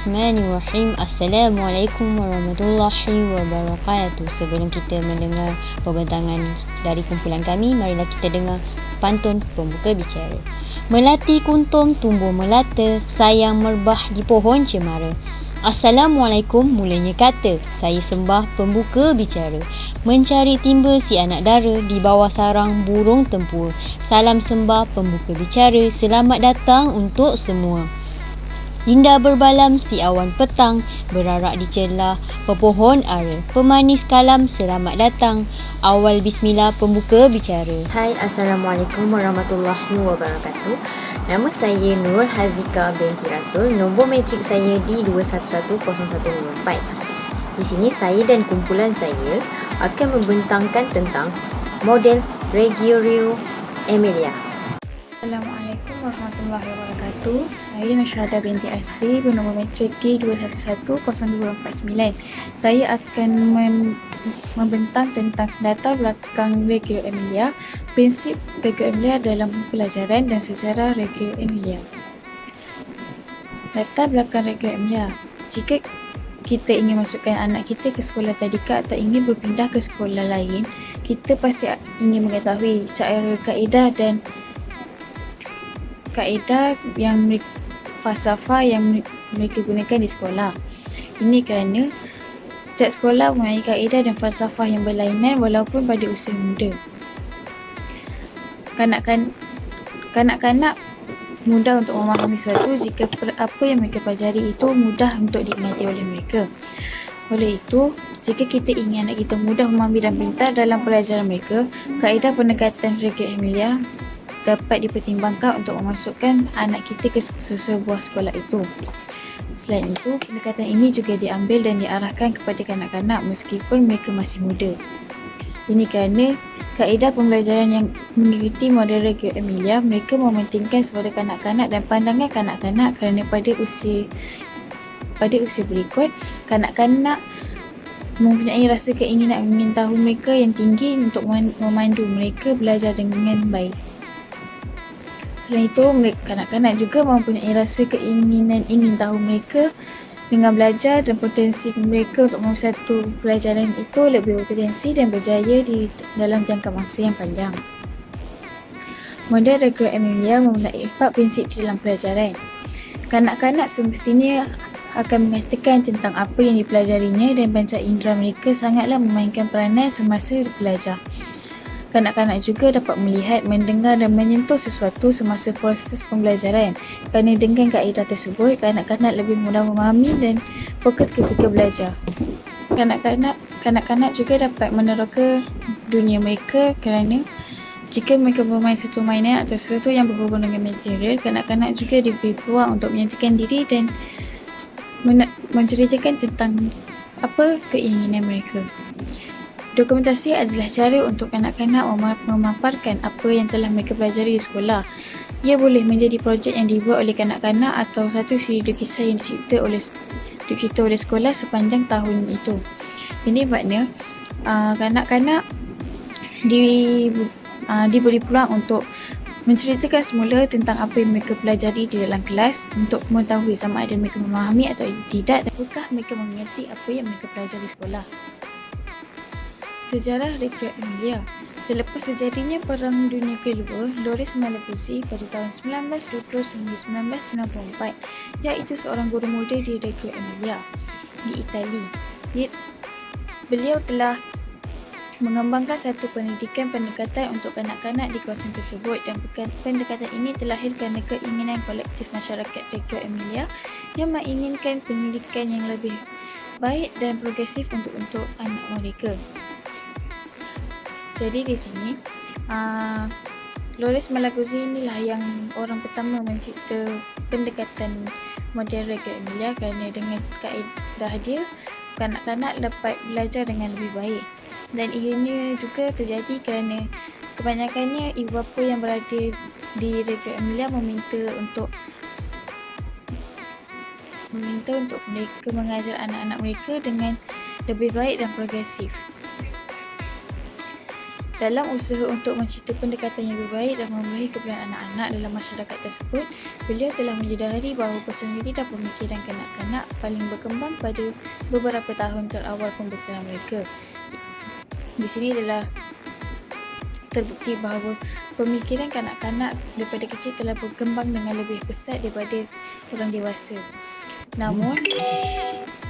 Bismillahirrahmanirrahim. Assalamualaikum warahmatullahi wabarakatuh. Sebelum kita mendengar pembentangan dari kumpulan kami, marilah kita dengar pantun pembuka bicara. Melati kuntum tumbuh melata, sayang merbah di pohon cemara. Assalamualaikum mulanya kata, saya sembah pembuka bicara. Mencari timba si anak dara, di bawah sarang burung tempur. Salam sembah pembuka bicara, selamat datang untuk semua. Indah berbalam si awan petang, berarak di celah pepohon ara. Pemanis kalam selamat datang, awal bismillah pembuka bicara. Hai, Assalamualaikum warahmatullahi wabarakatuh. Nama saya Nur Hazika binti Rasul. Nombor matrik saya di 2110104. Di sini saya dan kumpulan saya akan membentangkan tentang model Reggio Emilia. Assalamualaikum warahmatullahi wabarakatuh. Saya Nursyada binti Asri bernombor matrik di 2110249. Saya akan membentang tentang sendatar belakang Reggio Emilia, prinsip Reggio Emilia dalam pelajaran dan sejarah Reggio Emilia. Latar belakang Reggio Emilia. Jika kita ingin masukkan anak kita ke sekolah tadika atau ingin berpindah ke sekolah lain, kita pasti ingin mengetahui cara kaedah yang falsafah yang mereka gunakan di sekolah. Ini kerana setiap sekolah mempunyai kaedah dan falsafah yang berlainan walaupun pada usia muda. Kanak-kanak mudah untuk memahami sesuatu jika apa yang mereka pelajari itu mudah untuk diingati oleh mereka. Oleh itu, jika kita ingin anak kita mudah memahami dan pintar dalam pelajaran mereka, kaedah pendekatan Reggio Emilia dapat dipertimbangkan untuk memasukkan anak kita ke sebuah sekolah itu. Selain itu, pendekatan ini juga diambil dan diarahkan kepada kanak-kanak meskipun mereka masih muda. Ini kerana kaedah pembelajaran yang mengikuti model Reggio Emilia, mereka mementingkan suara kanak-kanak dan pandangan kanak-kanak kerana pada usia berikut, kanak-kanak mempunyai rasa keinginan ingin tahu mereka yang tinggi untuk memandu mereka belajar dengan baik. Selain itu, kanak-kanak juga mempunyai rasa keinginan ingin tahu mereka dengan belajar dan potensi mereka untuk satu pelajaran itu lebih berpotensi dan berjaya di dalam jangka masa yang panjang. Model Reggio Emilia memulai 4 prinsip di dalam pelajaran. Kanak-kanak semestinya akan mengatakan tentang apa yang dipelajarinya dan panca indera mereka sangatlah memainkan peranan semasa belajar. Kanak-kanak juga dapat melihat, mendengar dan menyentuh sesuatu semasa proses pembelajaran. Kerana dengan kaedah tersebut, kanak-kanak lebih mudah memahami dan fokus ketika belajar. Kanak-kanak juga dapat meneroka dunia mereka kerana jika mereka bermain satu mainan atau sesuatu yang berhubung dengan material, kanak-kanak juga diberi peluang untuk menyatakan diri dan menceritakan tentang apa keinginan mereka. Dokumentasi adalah cara untuk kanak-kanak memaparkan apa yang telah mereka pelajari di sekolah. Ia boleh menjadi projek yang dibuat oleh kanak-kanak atau satu CD kisah yang dicipta oleh sekolah sepanjang tahun itu. Ini makna kanak-kanak diberi peluang untuk menceritakan semula tentang apa yang mereka pelajari di dalam kelas untuk mengetahui sama ada mereka memahami atau tidak dan apakah mereka mengerti apa yang mereka pelajari di sekolah. Sejarah Reggio Emilia. Selepas terjadinya Perang Dunia Kedua, Loris Mallaguzi pada tahun 1920 hingga 1994, iaitu seorang guru muda di Reggio Emilia di Itali. Beliau telah mengembangkan satu pendidikan pendekatan untuk kanak-kanak di kawasan tersebut dan pendekatan ini terlahir kerana keinginan kolektif masyarakat Reggio Emilia yang menginginkan pendidikan yang lebih baik dan progresif untuk anak mereka. Jadi di sini, Loris Mallaguzi inilah yang orang pertama mencipta pendekatan model Reggio Emilia kerana dengan kaedah dia, kanak-kanak dapat belajar dengan lebih baik. Dan ianya juga terjadi kerana kebanyakannya ibu bapa yang berada di Reggio Emilia meminta untuk mereka mengajar anak-anak mereka dengan lebih baik dan progresif. Dalam usaha untuk mencipta pendekatan yang lebih baik dan memenuhi keperluan anak-anak dalam masyarakat tersebut, beliau telah menyedari bahawa personaliti dan pemikiran kanak-kanak paling berkembang pada beberapa tahun terawal pembesaran mereka. Di sini adalah terbukti bahawa pemikiran kanak-kanak daripada kecil telah berkembang dengan lebih pesat daripada orang dewasa. Namun,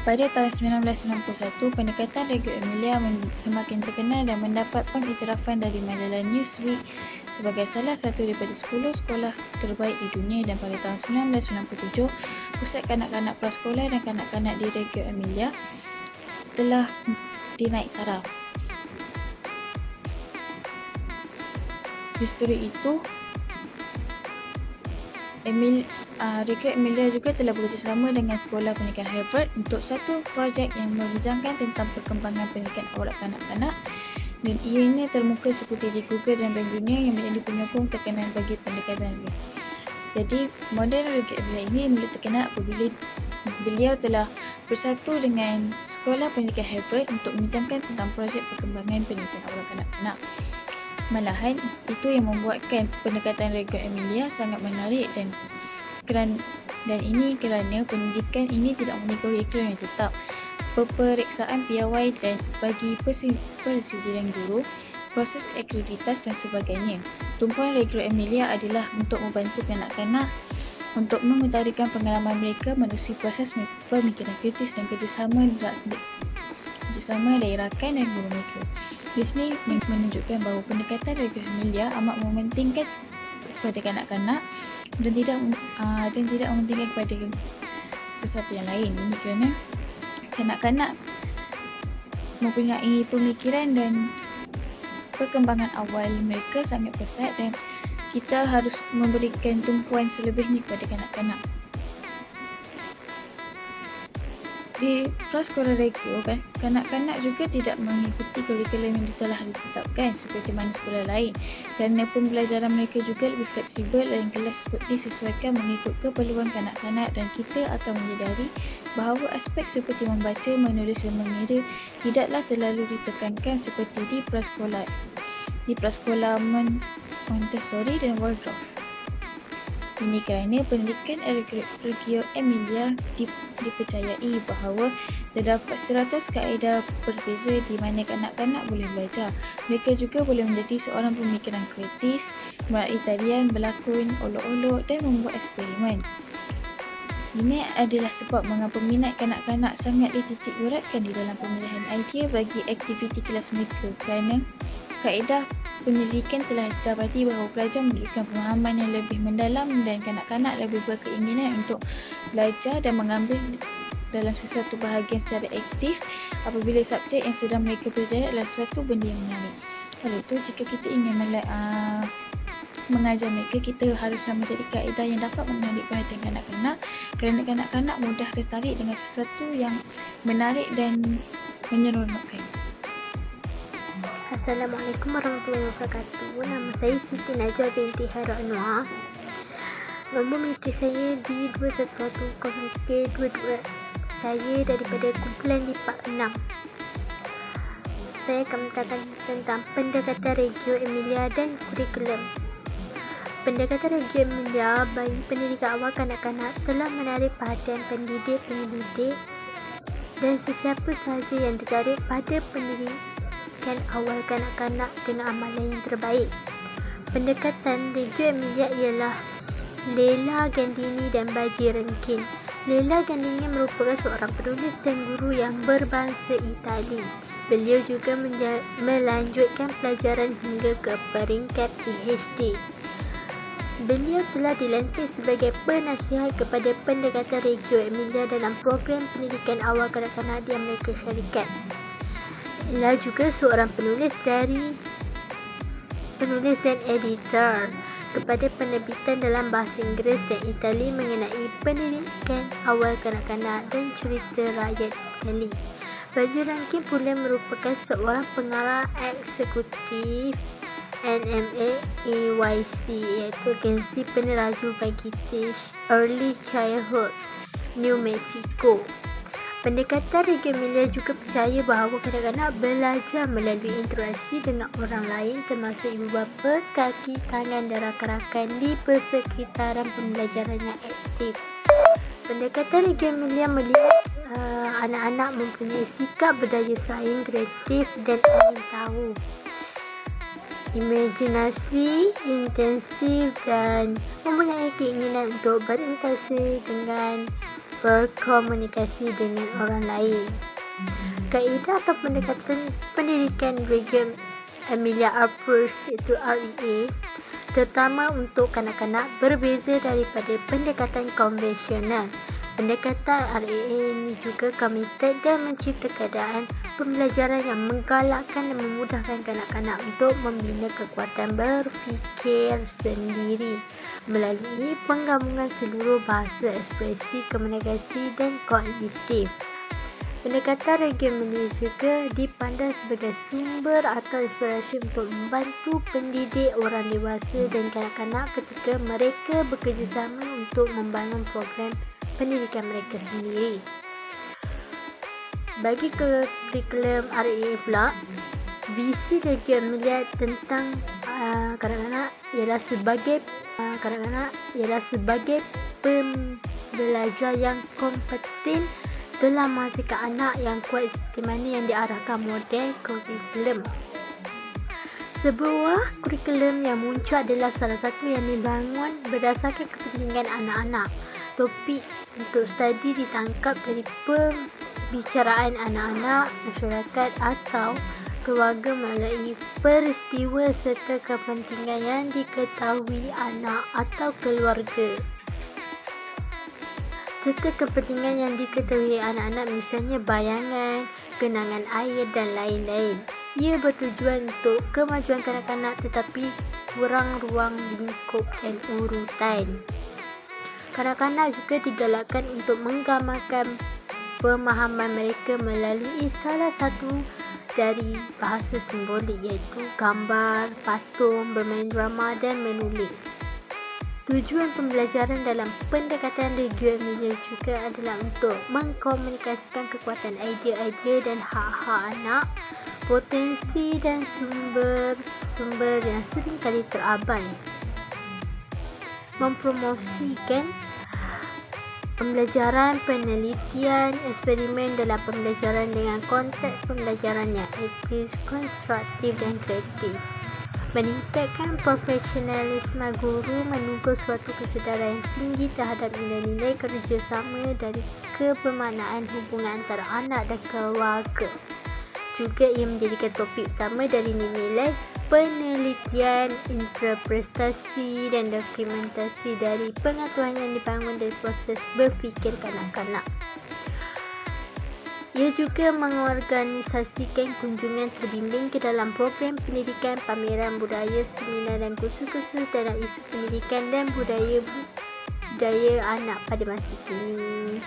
pada tahun 1991, pendekatan Reggio Emilia semakin terkenal dan mendapat pengiktirafan dari majalah Newsweek sebagai salah satu daripada 10 sekolah terbaik di dunia, dan pada tahun 1997, pusat kanak-kanak prasekolah dan kanak-kanak di Reggio Emilia telah dinaik taraf. Justru itu, Reggio Emilia juga telah bekerjasama dengan Sekolah Pendidikan Harvard untuk satu projek yang membincangkan tentang perkembangan pendidikan awal kanak-kanak, dan ianya termuka seperti di Google dan Bank Dunia yang menjadi penyokong terkenal bagi pendekatan ini. Jadi, model Reggio Emilia ini mula terkenal apabila beliau telah bersatu dengan Sekolah Pendidikan Harvard untuk membincangkan tentang projek perkembangan pendidikan awal kanak-kanak. Malahan, itu yang membuatkan pendekatan Reggio Emilia sangat menarik dan ini kerana pendidikan ini tidak memiliki kurikulum yang tetap, peperiksaan piawai dan bagi persediaan guru, proses akreditas dan sebagainya. Tumpuan Reggio Emilia adalah untuk membantu kanak-kanak untuk mengutarakan pengalaman mereka melalui proses pemikiran kritis dan kerjasama dari rakan dan guru mereka. Di sini menunjukkan bahawa pendekatan Reggio Emilia amat mementingkan kepada kanak-kanak dan tidak mementingkan kepada sesuatu yang lain. Ini kerana kanak-kanak mempunyai pemikiran dan perkembangan awal mereka sangat pesat, dan kita harus memberikan tumpuan selebihnya kepada kanak-kanak. Di prasekolah Reggio, kanak-kanak juga tidak mengikuti kurikulum yang telah ditetapkan seperti mana sekolah lain, kerana pembelajaran mereka juga lebih fleksibel dan kelas disesuaikan mengikut keperluan kanak-kanak, dan kita akan menyedari bahawa aspek seperti membaca, menulis dan mengira tidaklah terlalu ditekankan seperti di prasekolah Montessori dan Waldorf. Ini kerana pendidikan Reggio Emilia dipercayai bahawa terdapat 100 kaedah berbeza di mana kanak-kanak boleh belajar. Mereka juga boleh menjadi seorang pemikiran kritis, melalui tarian, berlakon, olok-olok dan membuat eksperimen. Ini adalah sebab mengapa minat kanak-kanak sangat dititik beratkan di dalam pemilihan idea bagi aktiviti kelas mereka, kerana kaedah penyelidikan telah didapati bahawa pelajar membutuhkan pemahaman yang lebih mendalam dan kanak-kanak lebih berkeinginan untuk belajar dan mengambil dalam sesuatu bahagian secara aktif apabila subjek yang sedang mereka pelajari adalah sesuatu benda yang menarik. Oleh itu, jika kita ingin mengajar mereka, kita haruslah mencari kaedah yang dapat menarik perhatian kanak-kanak, kerana kanak-kanak mudah tertarik dengan sesuatu yang menarik dan menyeronokkan. Assalamualaikum warahmatullahi wabarakatuh. Nama saya Siti Najah binti Hairul Anwar. Nombor metrik saya di 2110322. Saya daripada kumpulan Lipat 6. Saya akan menceritakan tentang pendekatan Reggio Emilia dan kurikulum. Pendekatan Reggio Emilia bagi pendidikan awal kanak-kanak telah menarik perhatian pendidik-penyelidik dan sesiapa sahaja yang tertarik pada pendidikan awal kanak-kanak dengan amalan yang terbaik. Pendekatan Reggio Emilia ialah Leila Gandini dan Baji Renkin. Leila Gandini merupakan seorang penulis dan guru yang berbangsa Itali. Beliau juga melanjutkan pelajaran hingga ke peringkat PhD. Beliau telah dilantik sebagai penasihat kepada pendekatan Reggio Emilia dalam program pendidikan awal kanak-kanak di Amerika Syarikat. Ia juga seorang penulis dan editor kepada penerbitan dalam bahasa Inggeris dan Itali mengenai pendidikan awal kanak-kanak dan cerita rakyat Itali. Baji Renkin pula merupakan seorang pengarah eksekutif NMA AYC, iaitu agensi peneraju bagi Early Childhood New Mexico. Pendekatan Reggio Emilia juga percaya bahawa kanak-kanak belajar melalui interaksi dengan orang lain termasuk ibu bapa, kaki, tangan dan rakan-rakan di persekitaran pembelajaran yang aktif. Pendekatan Reggio Emilia melihat anak-anak mempunyai sikap berdaya saing, kreatif dan ingin tahu, imajinasi intensif dan mempunyai keinginan untuk berinteraksi dengan berkomunikasi dengan orang lain. Kaedah atau pendekatan pendidikan Reggio Emilia Approach iaitu REA terutama untuk kanak-kanak berbeza daripada pendekatan konvensional. Pendekatan REA ini juga komited dan mencipta keadaan pembelajaran yang menggalakkan dan memudahkan kanak-kanak untuk membina kekuatan berfikir sendiri melalui penggabungan seluruh bahasa, ekspresi, komunikasi dan kognitif. Pendekatan Reggio Emilia juga dipandang sebagai sumber atau inspirasi untuk membantu pendidik orang dewasa dan kanak-kanak ketika mereka bekerjasama untuk membangun program pendidikan mereka sendiri. Bagi kurikulum REA pula, visi Reggio Emilia tentang kanak-kanak ialah sebagai pembelajar yang kompeten dalam menghasilkan anak yang kuat seperti mana yang diarahkan model kurikulum. Sebuah kurikulum yang muncul adalah salah satu yang dibangun berdasarkan kepentingan anak-anak. Topik untuk studi ditangkap dari pembicaraan anak-anak, masyarakat atau keluarga melalui peristiwa serta kepentingan yang diketahui anak atau keluarga. Serta kepentingan yang diketahui anak-anak misalnya bayangan, genangan air dan lain-lain. Ia bertujuan untuk kemajuan kanak-kanak tetapi kurang ruang lingkup dan urutan. Kanak-kanak juga digalakkan untuk menggambarkan pemahaman mereka melalui salah satu dari bahasa simbolik iaitu gambar, patung, bermain drama dan menulis. Tujuan pembelajaran dalam pendekatan Reggio Emilia juga adalah untuk mengkomunikasikan kekuatan idea-idea dan hak-hak anak, potensi dan sumber-sumber yang seringkali terabai. Mempromosikan pembelajaran, penelitian, eksperimen dalam pembelajaran dengan konteks pembelajaran yang etis, konstruktif dan kreatif. Meningkatkan profesionalisme guru menunggu suatu kesedaran yang tinggi terhadap nilai-nilai kerjasama dan kebermaknaan hubungan antara anak dan keluarga. Juga ia menjadikan topik utama dari nilai penelitian, interpretasi dan dokumentasi dari pengetahuan yang dibangun dari proses berfikir kanak-kanak. Ia juga mengorganisasikan kunjungan terbimbing ke dalam program pendidikan, pameran budaya, seminar dan kursus-kursus dalam isu pendidikan dan budaya anak pada masa kini.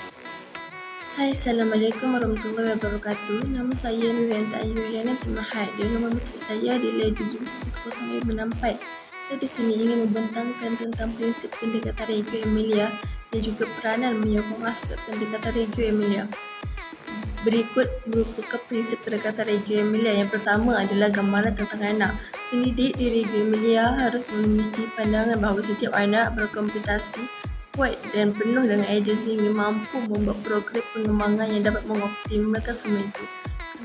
Hai, Assalamualaikum warahmatullahi wabarakatuh. Nama saya Nurianta Ayu Iliana Timahai. Di rumah metrik saya di Lai 71104. Saya di sini ingin membentangkan tentang prinsip pendekatan Reggio Emilia dan juga peranan menyokong aspek pendekatan Reggio Emilia. Berikut merupakan prinsip pendekatan Reggio Emilia. Yang pertama adalah gambaran tentang anak. Pendidik di Reggio Emilia harus memiliki pandangan bahawa setiap anak berkompetisi kuat dan penuh dengan idea sehingga mampu membuat program pengembangan yang dapat mengoptimalkan semua itu.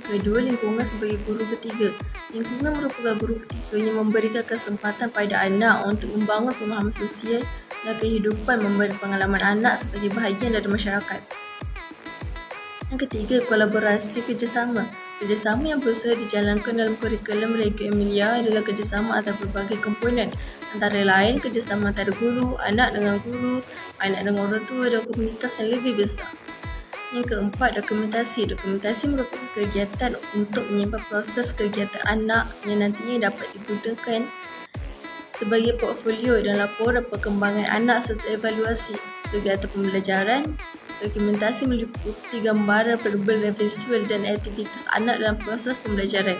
Kedua, lingkungan sebagai guru ketiga. Lingkungan merupakan guru ketiga yang memberikan kesempatan pada anak untuk membangun pemahaman sosial dan kehidupan, memberi pengalaman anak sebagai bahagian dari masyarakat. Yang ketiga, kolaborasi kerjasama. Kerjasama yang berusaha dijalankan dalam kurikulum Reggio Emilia adalah kerjasama antara berbagai komponen, antara lain kerjasama antara guru, anak dengan guru, anak dengan orang tua dan komunitas yang lebih besar. Yang keempat, dokumentasi. Dokumentasi merupakan kegiatan untuk menyimpan proses kegiatan anak yang nantinya dapat digunakan sebagai portfolio dan laporan perkembangan anak serta evaluasi. Kegiatan pembelajaran dokumentasi meliputi gambaran verbal dan visual dan aktivitas anak dalam proses pembelajaran.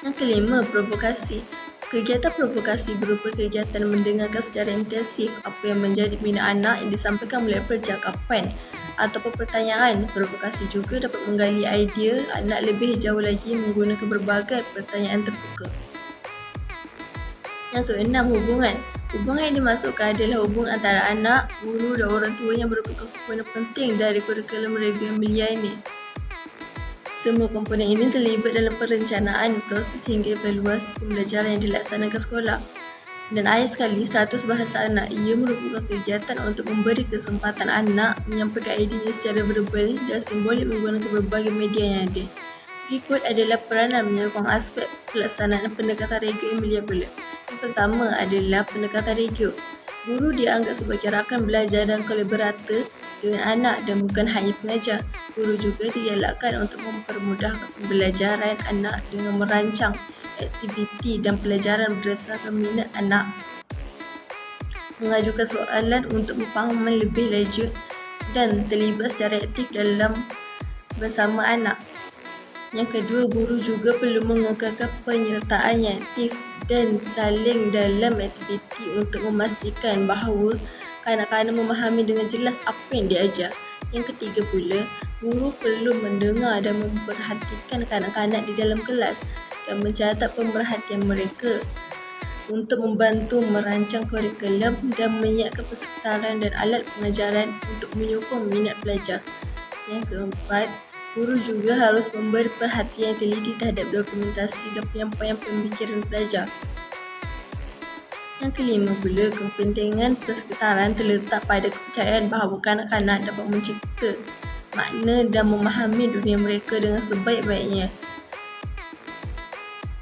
Yang kelima, provokasi. Kegiatan provokasi berupa kegiatan mendengarkan secara intensif apa yang menjadi minat anak yang disampaikan melalui percakapan ataupun pertanyaan. Provokasi juga dapat menggali idea anak lebih jauh lagi menggunakan berbagai pertanyaan terbuka. Yang keenam, hubungan. Hubungan yang dimaksudkan adalah hubungan antara anak, guru dan orang tua yang merupakan komponen penting dari kurikulum Reggio Emilia ini. Semua komponen ini terlibat dalam perencanaan, proses hingga evaluasi pembelajaran yang dilaksanakan sekolah. Dan akhir sekali, 100 bahasa anak. Ia merupakan kegiatan untuk memberi kesempatan anak menyampaikan idenya secara verbal dan simbolik menggunakan berbagai media yang ada. Berikut adalah peranan menyokong aspek pelaksanaan pendekatan Reggio Emilia pula. Yang pertama adalah pendekatan Reggio. Guru dianggap sebagai rakan belajar dan kolaborator dengan anak dan bukan hanya pengajar. Guru juga digalakkan untuk mempermudahkan pembelajaran anak dengan merancang aktiviti dan pelajaran berdasarkan minat anak, mengajukan soalan untuk pemahaman lebih lanjut dan terlibat secara aktif dalam bersama anak. Yang kedua, guru juga perlu mengekalkan penyertaan yang aktif dan saling dalam aktiviti untuk memastikan bahawa kanak-kanak memahami dengan jelas apa yang diajar. Yang ketiga pula, guru perlu mendengar dan memperhatikan kanak-kanak di dalam kelas dan mencatat pemerhatian mereka untuk membantu merancang kurikulum dan menyiapkan persekitaran dan alat pengajaran untuk menyokong minat pelajar. Yang keempat, guru juga harus memberi perhatian teliti terhadap dokumentasi dan penyampaian pemikiran pelajar. Yang kelima pula, kepentingan persekitaran terletak pada kepercayaan bahawa kanak-kanak dapat mencipta makna dan memahami dunia mereka dengan sebaik-baiknya.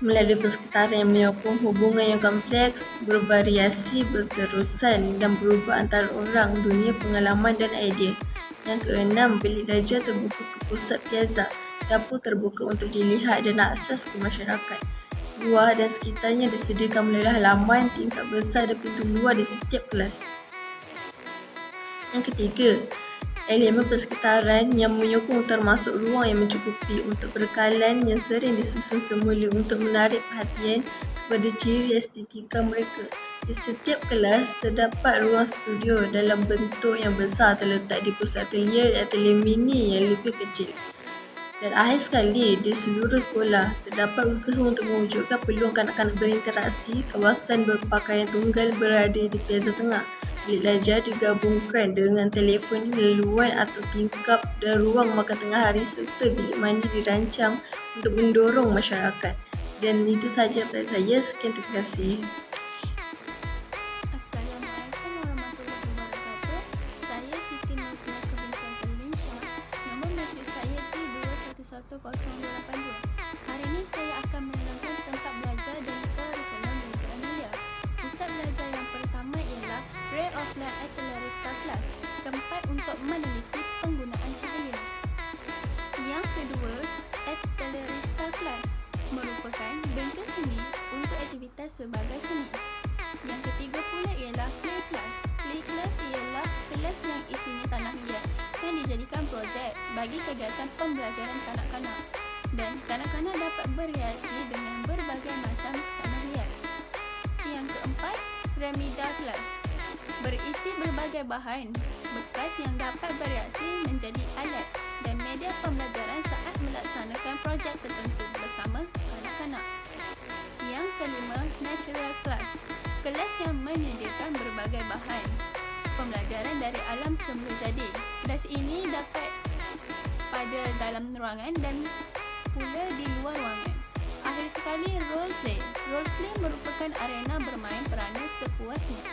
Melalui persekitaran yang menyokong hubungan yang kompleks, bervariasi, berterusan dan berubah antara orang, dunia, pengalaman dan idea. Yang keenam, bilik belajar terbuka ke pusat piazza, dapur terbuka untuk dilihat dan akses ke masyarakat. Luar dan sekitarnya disediakan melalui halaman, tingkap besar dan pintu luar di setiap kelas. Yang ketiga, elemen persekitaran yang menyokong termasuk ruang yang mencukupi untuk perkalan yang sering disusun semula untuk menarik perhatian kepada ciri estetika mereka. Di setiap kelas terdapat ruang studio dalam bentuk yang besar terletak di pusat atelier dan atelier mini yang lebih kecil. Dan akhir sekali, di seluruh sekolah terdapat usaha untuk mewujudkan peluang kanak-kanak berinteraksi. Kawasan berpakaian tunggal berada di piazza tengah. Bilik belajar digabungkan dengan telefon laluan atau tingkap dan ruang makan tengah hari serta bilik mandi dirancang untuk mendorong masyarakat. Dan itu sahaja daripada saya. Sekian, terima kasih. Assalamualaikum warahmatullahi wabarakatuh. Saya Siti Nurhazia Binti Zalinsha. Nombor matrik saya D211082. Hari ini saya akan menerangkan tempat belajar dan kurikulum Reggio Emilia. Pusat belajar yang pertama ialah Ray of Light Artillerista Class, tempat untuk meneliti penggunaan cahaya. Yang kedua, Artillerista Class merupakan bengkel seni untuk aktivitas sebagai seni. Yang ketiga pula ialah Play Class. Play Class ialah kelas yang isinya tanah liat yang dijadikan projek bagi kegiatan pembelajaran kanak-kanak, dan kanak-kanak dapat bereaksi dengan berbagai macam tanah liat. Yang keempat, Remida Class berisi berbagai bahan bekas yang dapat bereaksi menjadi alat dan media pembelajaran saat melaksanakan projek tertentu bersama kanak-kanak. Yang kelima, Natural Class, kelas yang menyediakan berbagai bahan pembelajaran dari alam semula jadi. Kelas ini dapat pada dalam ruangan dan pula di luar ruangan. Akhir sekali, Role Play. Role Play merupakan arena bermain peranan sepuasnya.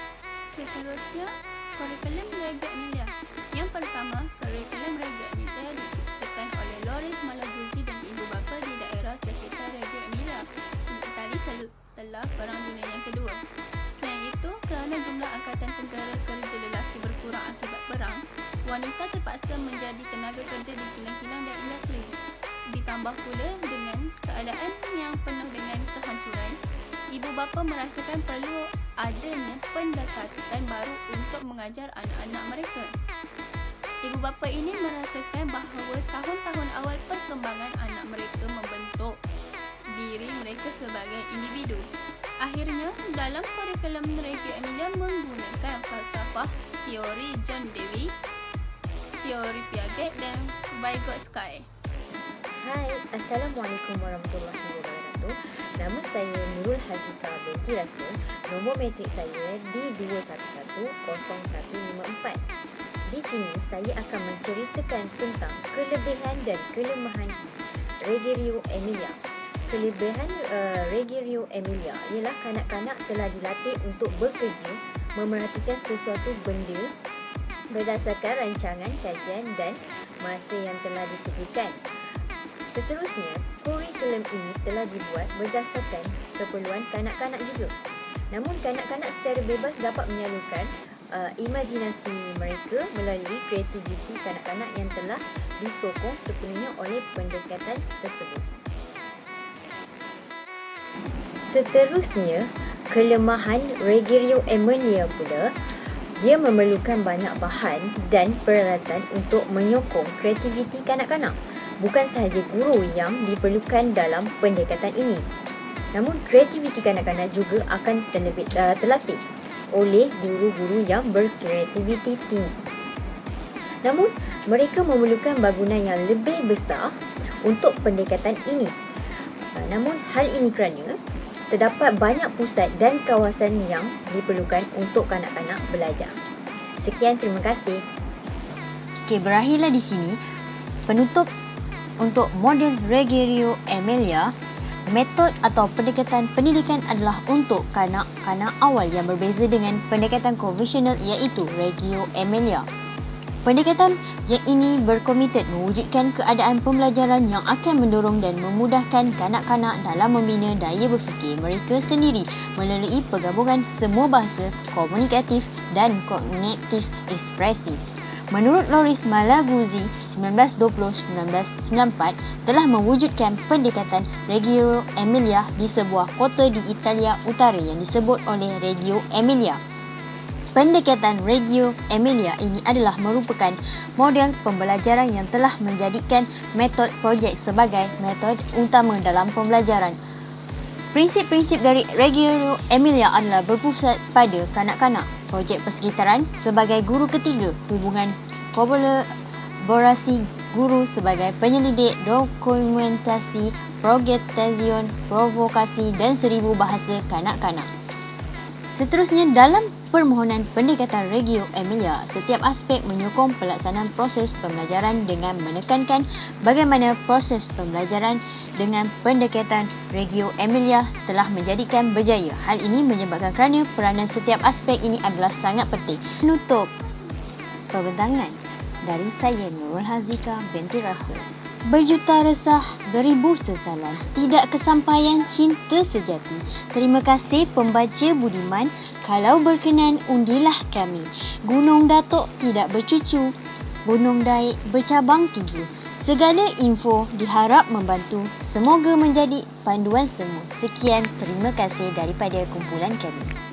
Seterusnya, kurikulum Reggio Emilia. Yang pertama, kurikulum Reggio Emilia diciptakan oleh Loris Malaguzzi dan ibu bapa di daerah sekitar Reggio Emilia, Itali setelah Perang Dunia yang Kedua. Selain itu, kerana jumlah angkatan tentera kerja lelaki berkurang akibat perang, wanita terpaksa menjadi tenaga kerja di kilang-kilang dan industri. Ditambah pula dengan keadaan yang penuh dengan kehancuran, ibu bapa merasakan perlu adanya pendekatan baru untuk mengajar anak-anak mereka. Ibu bapa ini merasakan bahawa tahun-tahun awal perkembangan anak mereka membentuk diri mereka sebagai individu. Akhirnya, dalam kurikulum Reggio Emilia menggunakan falsafah teori John Dewey teori Piaget dan Vygotsky. Hai, Assalamualaikum warahmatullahi wabarakatuh. Nama saya Nurul Hazika binti Rasul. Nombor metrik saya D2110154. Di sini saya akan menceritakan tentang kelebihan dan kelemahan Reggio Emilia. Kelebihan Reggio Emilia ialah kanak-kanak telah dilatih untuk bekerja memerhatikan sesuatu benda berdasarkan rancangan kajian dan masa yang telah disediakan. Seterusnya, kurikulum ini telah dibuat berdasarkan keperluan kanak-kanak juga. Namun, kanak-kanak secara bebas dapat menyalurkan imajinasi mereka melalui kreativiti kanak-kanak yang telah disokong sepenuhnya oleh pendekatan tersebut. Seterusnya, kelemahan Reggio Emilia pula, dia memerlukan banyak bahan dan peralatan untuk menyokong kreativiti kanak-kanak. Bukan sahaja guru yang diperlukan dalam pendekatan ini. Namun, kreativiti kanak-kanak juga akan terlatih oleh guru-guru yang berkreativiti tinggi. Namun, mereka memerlukan bangunan yang lebih besar untuk pendekatan ini. Namun, hal ini kerana terdapat banyak pusat dan kawasan yang diperlukan untuk kanak-kanak belajar. Sekian, terima kasih. Okey, berakhirlah di sini penutup untuk model Reggio Emilia. Metod atau pendekatan pendidikan adalah untuk kanak-kanak awal yang berbeza dengan pendekatan konvensional iaitu Reggio Emilia. Pendekatan yang ini berkomited mewujudkan keadaan pembelajaran yang akan mendorong dan memudahkan kanak-kanak dalam membina daya berfikir mereka sendiri melalui penggabungan semua bahasa komunikatif dan kognitif ekspresif. Menurut Loris Malaguzzi 1920-1994 telah mewujudkan pendekatan Reggio Emilia di sebuah kota di Italia Utara yang disebut oleh Reggio Emilia. Pendekatan Reggio Emilia ini adalah merupakan model pembelajaran yang telah menjadikan metod projek sebagai metod utama dalam pembelajaran. Prinsip-prinsip dari Reggio Emilia adalah berpusat pada kanak-kanak, projek persekitaran sebagai guru ketiga, hubungan kolaborasi guru sebagai penyelidik, dokumentasi, progetation, provokasi dan 1000 bahasa kanak-kanak. Seterusnya, dalam permohonan pendekatan Reggio Emilia, setiap aspek menyokong pelaksanaan proses pembelajaran dengan menekankan bagaimana proses pembelajaran dengan pendekatan Reggio Emilia telah menjadikan berjaya. Hal ini menyebabkan kerana peranan setiap aspek ini adalah sangat penting. Penutup pembentangan dari saya Nurul Hazika binti Rasul. Berjuta resah, beribu sesalan, tidak kesampaian cinta sejati. Terima kasih pembaca budiman. Kalau berkenan, undilah kami. Gunung Datuk tidak bercucu, Gunung Daik bercabang 3. Segala info diharap membantu. Semoga menjadi panduan semua. Sekian, terima kasih daripada kumpulan kami.